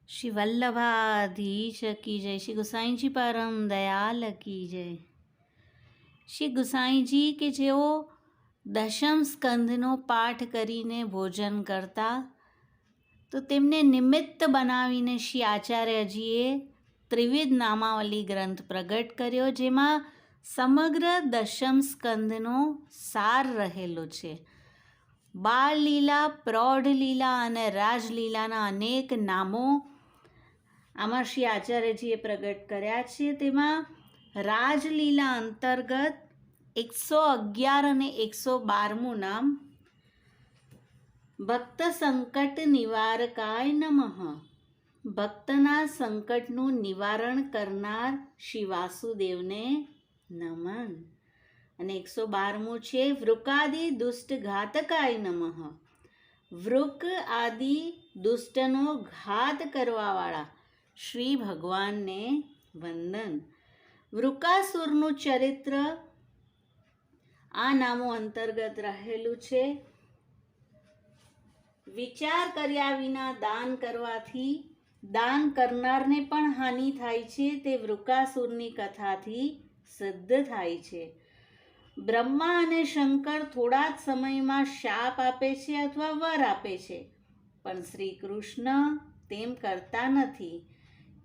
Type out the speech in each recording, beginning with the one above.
श्री वल्लभाधीश की जय। श्री गोसाई जी परम दयाल की जय। શ્રી ગુસાઈજી કે જેઓ દશમ સ્કંધનો પાઠ કરીને ભોજન કરતા, તો તેમને નિમિત્ત બનાવીને શ્રી આચાર્યજીએ ત્રિવિધ નામાવલી ગ્રંથ પ્રગટ કર્યો, જેમાં સમગ્ર દશમ સ્કંધનો સાર રહેલો છે. બાળ લીલા, પ્રૌઢ લીલા અને રાજલીલાના અનેક નામો આમાં શ્રી આચાર્યજીએ પ્રગટ કર્યા છે. તેમાં રાજલીલા અંતર્ગત 111 અને 112મું નામ ભક્ત સંકટ નિવારકાય નમઃ. ભક્તના સંકટનું નિવારણ કરનાર શ્રી વાસુદેવને નમન. અને 112મું છે વૃકાદિ દુષ્ટ ઘાતકાય નમઃ. વૃક આદિ દુષ્ટનો ઘાત કરવાવાળા શ્રી ભગવાનને વંદન. વૃકાસુરનું ચરિત્ર આ નામો અંતર્ગત રહેલું છે. વિચાર કર્યા વિના દાન કરવાથી દાન કરનારને પણ હાનિ થાય છે, તે વૃકાસુરની કથાથી સિદ્ધ થાય છે. બ્રહ્મા અને શંકર થોડા જ સમયમાં શાપ આપે છે અથવા વર આપે છે, પણ શ્રી કૃષ્ણ તેમ કરતા નથી.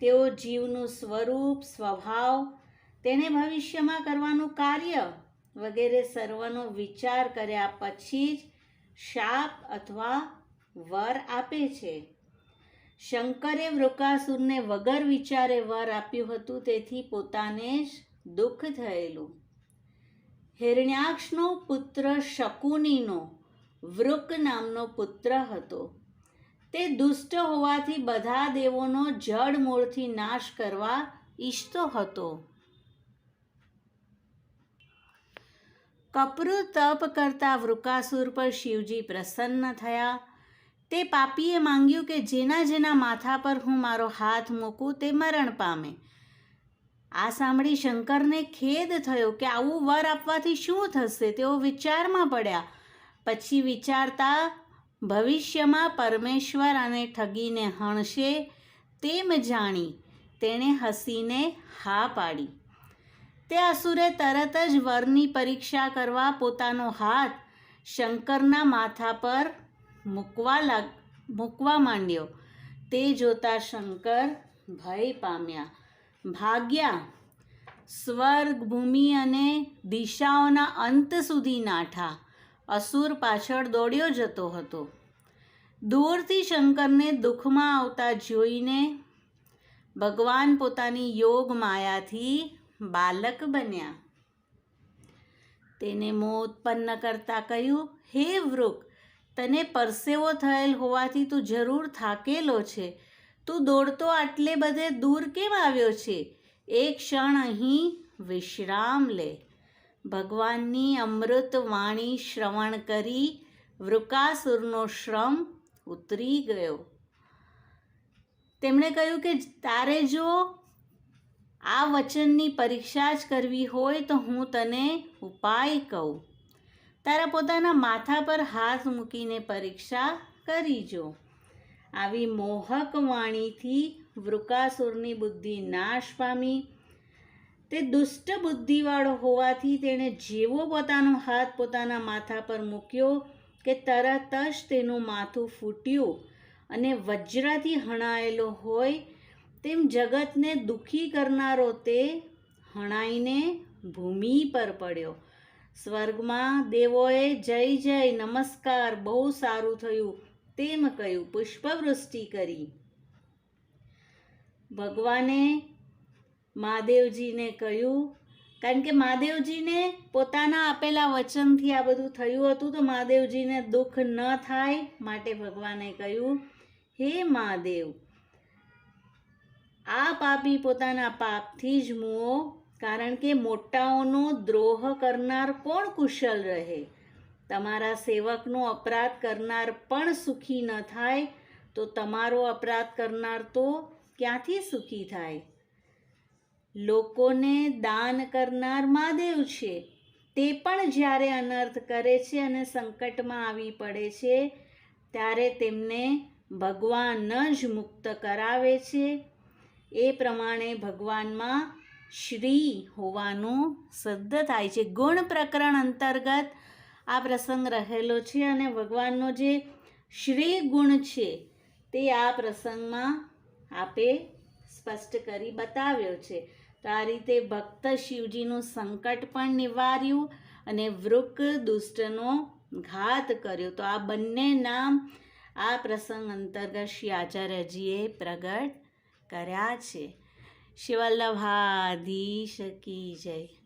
તેઓ જીવનું સ્વરૂપ, સ્વભાવ, તેને ભવિષ્યમાં કરવાનું કાર્ય વગેરે સર્વનો વિચાર કર્યા પછી જ શાપ અથવા વર આપે છે. શંકરે વૃકાસુરને વગર વિચારે વર આપ્યું હતું, તેથી પોતાને જ દુઃખ થયેલું. હિરણ્યાક્ષનો પુત્ર શકુનીનો વૃક નામનો પુત્ર હતો. તે દુષ્ટ હોવાથી બધા દેવોનો જડ મૂળથી નાશ કરવા ઈચ્છતો હતો. કપરું તપ કરતા વૃકાસુર પર શિવજી પ્રસન્ન થયા. તે પાપીએ માંગ્યું કે જેના જેના માથા પર હું મારો હાથ મૂકું તે મરણ પામે. આ સાંભળી શંકરને ખેદ થયો કે આવું વર આપવાથી શું થશે. તેઓ વિચારમાં પડ્યા. પછી વિચારતા ભવિષ્યમાં પરમેશ્વર આને ઠગીને હણશે તેમ જાણી તેણે હસીને હા પાડી. તે અસુરે તરત જ વરની પરીક્ષા કરવા પોતાનો હાથ શંકરના માથા પર મૂકવા માંડ્યો. તે જોતા શંકર ભય પામ્યા, ભાગ્યા. સ્વર્ગ, ભૂમિ અને દિશાઓના અંત સુધી નાઠા. અસુર પાછળ દોડ્યો જતો હતો. દૂરથી શંકરને દુઃખમાં આવતા જોઈને ભગવાન પોતાની યોગ માયાથી બાલક બન્યા. તેને મોહ ઉત્પન્ન કરતા કહ્યું, હે વૃક, તને પરસેવો થયેલ હોવાથી તું જરૂર થાકેલો છે. તું દોડતો આટલે બધે દૂર કેમ આવ્યો છે? એક ક્ષણ અહીં વિશ્રામ લે. ભગવાનની અમૃત વાણી શ્રવણ કરી વૃકાસુરનો શ્રમ ઉતરી ગયો. તેમણે કહ્યું કે તારે જો આ વચનની પરીક્ષા જ કરવી હોય તો હું તને ઉપાય કહું. તારા પોતાના માથા પર હાથ મૂકીને પરીક્ષા કરી જો. આવી મોહક વાણીથી વૃકાસુરની બુદ્ધિ નાશ પામી. તે દુષ્ટ બુદ્ધિવાળો હોવાથી તેણે જેવો પોતાનો હાથ પોતાના માથા પર મૂક્યો કે તરત જ તેનું માથું ફૂટ્યું અને વજ્રથી હણાયેલો હોય તેમ જગતને દુઃખી કરનારો તે હણાઈને ભૂમિ પર પડ્યો. સ્વર્ગમાં દેવોએ જય જય, નમસ્કાર, બહુ સારું થયું તેમ કહ્યું, પુષ્પવૃષ્ટિ કરી. ભગવાને મહાદેવજીને કહ્યું, કારણ કે મહાદેવજીને પોતાના આપેલા વચનથી આ બધું થયું હતું, તો મહાદેવજીને દુઃખ ન થાય માટે ભગવાને કહ્યું, હે મહાદેવ, આ પાપી પોતાના પાપથી જ મૂઓ, કારણ કે મોટાઓનો દ્રોહ કરનાર કોણ કુશલ રહે? તમારા સેવકનો અપરાધ કરનાર પણ સુખી ન થાય તો તમારો અપરાધ કરનાર તો ક્યાંથી સુખી થાય? લોકોને દાન કરનાર મહાદેવ છે. તે પણ જ્યારે અનર્થ કરે છે અને સંકટમાં આવી પડે છે ત્યારે તેમને ભગવાન જ મુક્ત કરાવે છે. એ પ્રમાણે ભગવાનમાં શ્રી હોવાનું સિદ્ધ થાય છે. ગુણ પ્રકરણ અંતર્ગત આ પ્રસંગ રહેલો છે અને ભગવાનનો જે શ્રી ગુણ છે તે આ પ્રસંગમાં આપે સ્પષ્ટ કરી બતાવ્યો છે. તો આ રીતે ભક્ત શિવજીનું સંકટ પણ નિવાર્યું અને વૃક દુષ્ટનો ઘાત કર્યો. તો આ બંને નામ આ પ્રસંગ અંતર્ગત શ્રી આચાર્યજીએ પ્રગટ કર્યા છે. શિવલ્લભાધીશ કી જય.